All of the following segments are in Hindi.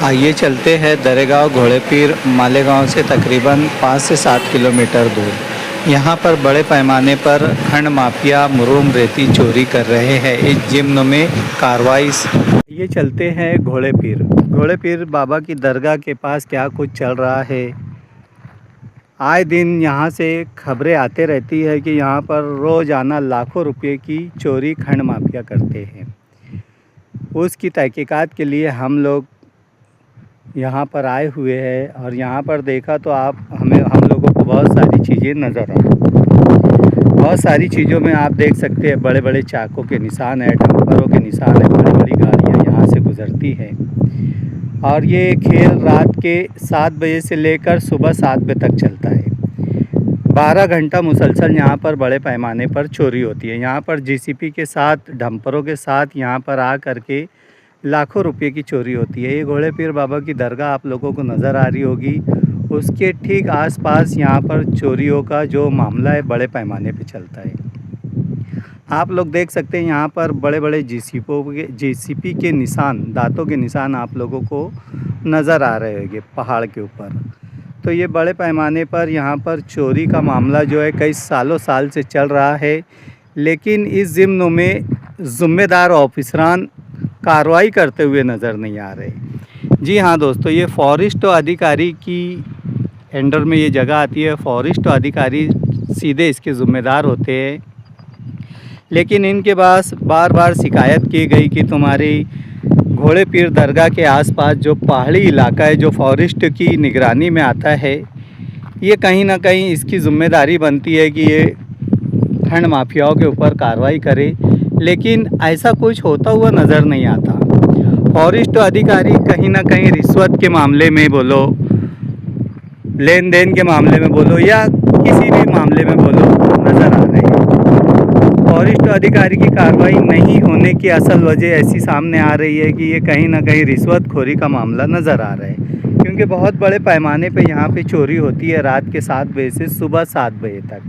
आइए चलते हैं दरेगांव घोड़ेपीर मालेगांव से तकरीबन 5 से 7 किलोमीटर दूर। यहाँ पर बड़े पैमाने पर खंड माफिया मुरूम रेती चोरी कर रहे हैं। इस जिम्न में कार्रवाई। ये चलते हैं घोड़ेपीर बाबा की दरगाह के पास क्या कुछ चल रहा है। आए दिन यहाँ से खबरें आते रहती है कि यहाँ पर रोज़ाना लाखों रुपए की चोरी खंड माफिया करते हैं। उसकी तहकीकात के लिए हम लोग यहाँ पर आए हुए हैं और यहाँ पर देखा तो हम लोगों को बहुत सारी चीज़ें नज़र आई। बहुत सारी चीज़ों में आप देख सकते हैं बड़े बड़े चाकों के निशान है, डंपरों के निशान है, बड़ी बड़ी गाड़ियाँ यहाँ से गुज़रती हैं। और ये खेल रात के 7 बजे से लेकर सुबह 7 बजे तक चलता है। 12 घंटा मुसलसल यहाँ पर बड़े पैमाने पर चोरी होती है। यहाँ पर जेसीबी के साथ, डंपरों के साथ यहाँ पर आ करके लाखों रुपए की चोरी होती है। ये घोड़ेपीर बाबा की दरगाह आप लोगों को नज़र आ रही होगी, उसके ठीक आसपास यहाँ पर चोरियों का जो मामला है बड़े पैमाने पे चलता है। आप लोग देख सकते हैं यहाँ पर बड़े बड़े जेसीबी के निशान, दांतों के निशान आप लोगों को नज़र आ रहे होंगे पहाड़ के ऊपर। तो ये बड़े पैमाने पर यहाँ पर चोरी का मामला जो है कई साल से चल रहा है, लेकिन इस ज़िम्न में ज़िम्मेदार ऑफिसरान कार्रवाई करते हुए नज़र नहीं आ रहे। जी हाँ दोस्तों, ये फॉरेस्ट अधिकारी की अंडर में ये जगह आती है। फॉरेस्ट अधिकारी सीधे इसके ज़िम्मेदार होते हैं, लेकिन इनके पास बार बार शिकायत की गई कि तुम्हारी घोड़ेपीर दरगाह के आसपास जो पहाड़ी इलाका है जो फॉरेस्ट की निगरानी में आता है, ये कहीं ना कहीं इसकी ज़िम्मेदारी बनती है कि ये खंड माफियाओं के ऊपर कार्रवाई करे, लेकिन ऐसा कुछ होता हुआ नज़र नहीं आता। फॉरेस्ट अधिकारी कहीं ना कहीं रिश्वत के मामले में बोलो, लेन देन के मामले में बोलो, या किसी भी मामले में बोलो नज़र आ रहे हैं। फॉरेस्ट अधिकारी की कार्रवाई नहीं होने की असल वजह ऐसी सामने आ रही है कि ये कहीं ना कहीं रिश्वतखोरी का मामला नज़र आ रहा है, क्योंकि बहुत बड़े पैमाने पे यहाँ पे चोरी होती है रात के 7 बजे से सुबह 7 बजे तक।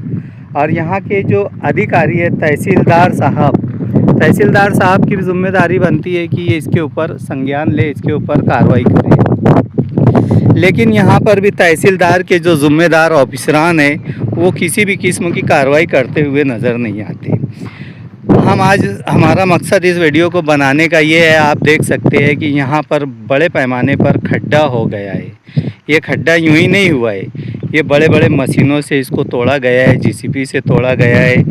और यहाँ के जो अधिकारी है तहसीलदार साहब की भी जिम्मेदारी बनती है कि ये इसके ऊपर संज्ञान ले, इसके ऊपर कार्रवाई करे, लेकिन यहाँ पर भी तहसीलदार के जो ज़िम्मेदार ऑफिसरान हैं वो किसी भी किस्म की कार्रवाई करते हुए नज़र नहीं आते। हमारा मकसद इस वीडियो को बनाने का ये है, आप देख सकते हैं कि यहाँ पर बड़े पैमाने पर खड्डा हो गया है। ये खड्डा यूं ही नहीं हुआ है, ये बड़े बड़े मशीनों से इसको तोड़ा गया है, जेसीबी से तोड़ा गया है।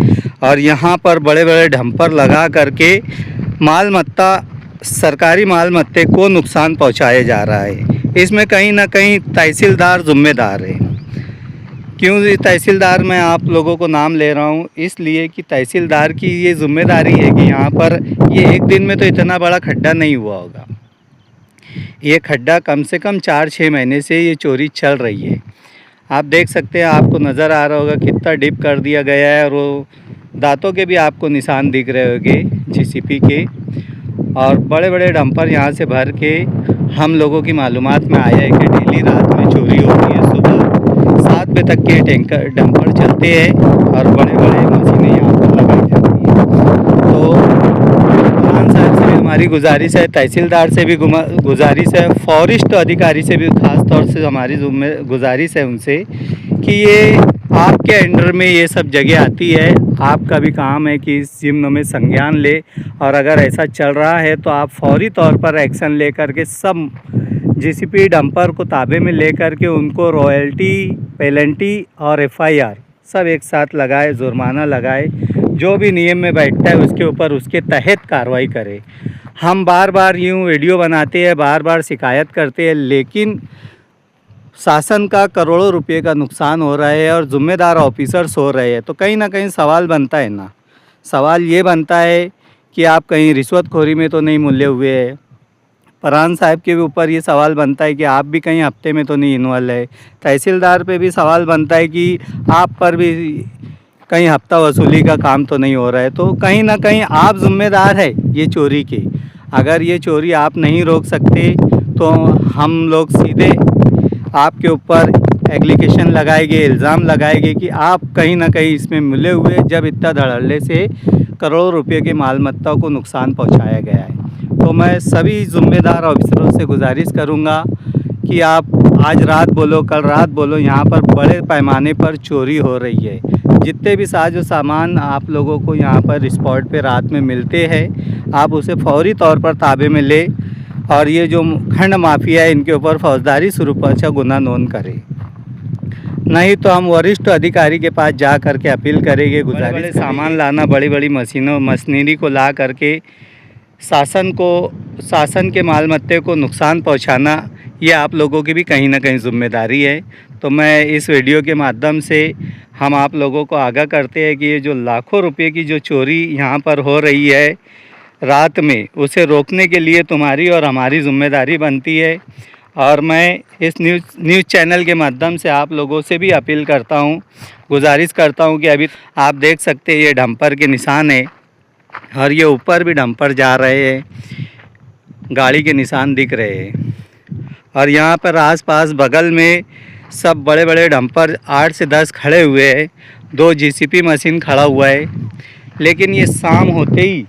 और यहाँ पर बड़े बड़े डंपर लगा करके सरकारी माल मत्ते को नुकसान पहुँचाया जा रहा है। इसमें कहीं ना कहीं तहसीलदार ज़िम्मेदार है। क्यों तहसीलदार मैं आप लोगों को नाम ले रहा हूँ, इसलिए कि तहसीलदार की ये ज़िम्मेदारी है कि यहाँ पर ये एक दिन में तो इतना बड़ा खड्डा नहीं हुआ होगा। ये खड्डा कम से कम 4-6 महीने से ये चोरी चल रही है। आप देख सकते हैं, आपको नज़र आ रहा होगा कितना डिप कर दिया गया है, और वो दांतों के भी आपको निशान दिख रहे होंगे जेसीबी के। और बड़े बड़े डंपर यहाँ से भर के हम लोगों की मालूमात में आया है कि डेली रात में चोरी होती है। सुबह 7 बजे तक के डंपर चलते हैं और बड़े बड़े मशीनें यहाँ पर लगाई जाती हैं। तो प्रधान साहब से भी हमारी गुजारिश है, तहसीलदार से भी गुजारिश है, फॉरेस्ट अधिकारी से भी ख़ास तौर से हमारी गुजारिश है उनसे कि ये आपके अंडर में ये सब जगह आती है, आपका भी काम है कि इस जिम्न में संज्ञान ले, और अगर ऐसा चल रहा है तो आप फौरी तौर पर एक्शन ले करके सब जेसीबी डंपर को ताबे में ले करके उनको रॉयल्टी, पेनल्टी और FIR सब एक साथ लगाए, जुर्माना लगाए, जो भी नियम में बैठता है उसके ऊपर उसके तहत कार्रवाई करे। हम बार बार यूँ वीडियो बनाते हैं, बार बार शिकायत करते हैं, लेकिन शासन का करोड़ों रुपए का नुकसान हो रहा है और ज़िम्मेदार ऑफिसर्स हो रहे हैं। तो कहीं ना कहीं सवाल बनता है ना, सवाल ये बनता है कि आप कहीं रिश्वतखोरी में तो नहीं मुल्ले हुए हैं। प्रधान साहब के भी ऊपर ये सवाल बनता है कि आप भी कहीं हफ्ते में तो नहीं इन्वॉल्व है। तहसीलदार पे भी सवाल बनता है कि आप पर भी कहीं हफ्ता वसूली का काम तो नहीं हो रहा है। तो कहीं ना कहीं आप ज़िम्मेदार है ये चोरी के। अगर ये चोरी आप नहीं रोक सकते तो हम लोग सीधे आपके ऊपर एप्लीकेशन लगाएंगे, इल्ज़ाम लगाएंगे कि आप कहीं ना कहीं इसमें मिले हुए, जब इतना धड़ल्ले से करोड़ों रुपए के माल मत्ता को नुकसान पहुंचाया गया है। तो मैं सभी ज़िम्मेदार ऑफिसरों से गुजारिश करूंगा कि आप आज रात बोलो कल रात बोलो, यहाँ पर बड़े पैमाने पर चोरी हो रही है। जितने भी साजो सामान आप लोगों को यहाँ पर स्पॉट पे रात में मिलते हैं, आप उसे फौरी तौर पर ताबे में ले और ये जो खंड माफिया है इनके ऊपर फौजदारी स्वरूपचा गुना नोंद करें। नहीं तो हम वरिष्ठ अधिकारी के पास जा कर के अपील करेंगे, गुजारिश सामान लाना, बड़ी बड़ी मशीनरी को ला करके शासन के माल मत्ते को नुकसान पहुंचाना, ये आप लोगों की भी कहीं ना कहीं जिम्मेदारी है। तो मैं इस वीडियो के माध्यम से हम आप लोगों को आगाह करते हैं कि ये जो लाखों रुपए की जो चोरी यहाँ पर हो रही है रात में, उसे रोकने के लिए तुम्हारी और हमारी जिम्मेदारी बनती है। और मैं इस न्यूज़ चैनल के माध्यम से आप लोगों से भी अपील करता हूँ, गुजारिश करता हूँ कि अभी आप देख सकते हैं ये डंपर के निशान है और ये ऊपर भी डंपर जा रहे हैं, गाड़ी के निशान दिख रहे हैं। और यहाँ पर आसपास बगल में सब बड़े बड़े डंपर 8 से 10 खड़े हुए हैं, 2 जीसीपी मशीन खड़ा हुआ है। लेकिन ये शाम होते ही,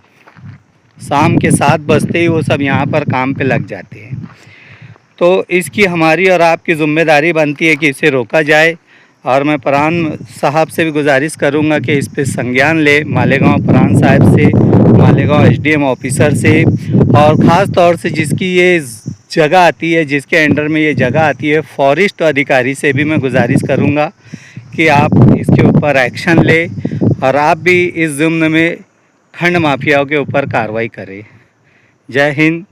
शाम के 7 बजते ही वो सब यहाँ पर काम पे लग जाते हैं। तो इसकी हमारी और आपकी ज़िम्मेदारी बनती है कि इसे रोका जाए। और मैं प्रधान साहब से भी गुजारिश करूंगा कि इस पे संज्ञान ले, मालेगांव प्रधान साहब से, मालेगांव एसडीएम ऑफिसर से, और ख़ास तौर से जिसकी ये जगह आती है, जिसके अंडर में ये जगह आती है, फॉरेस्ट अधिकारी से भी मैं गुजारिश करूंगा कि आप इसके ऊपर एक्शन ले और आप भी इस ज़िम्न में खंड माफियाओं के ऊपर कार्रवाई करें। जय हिंद।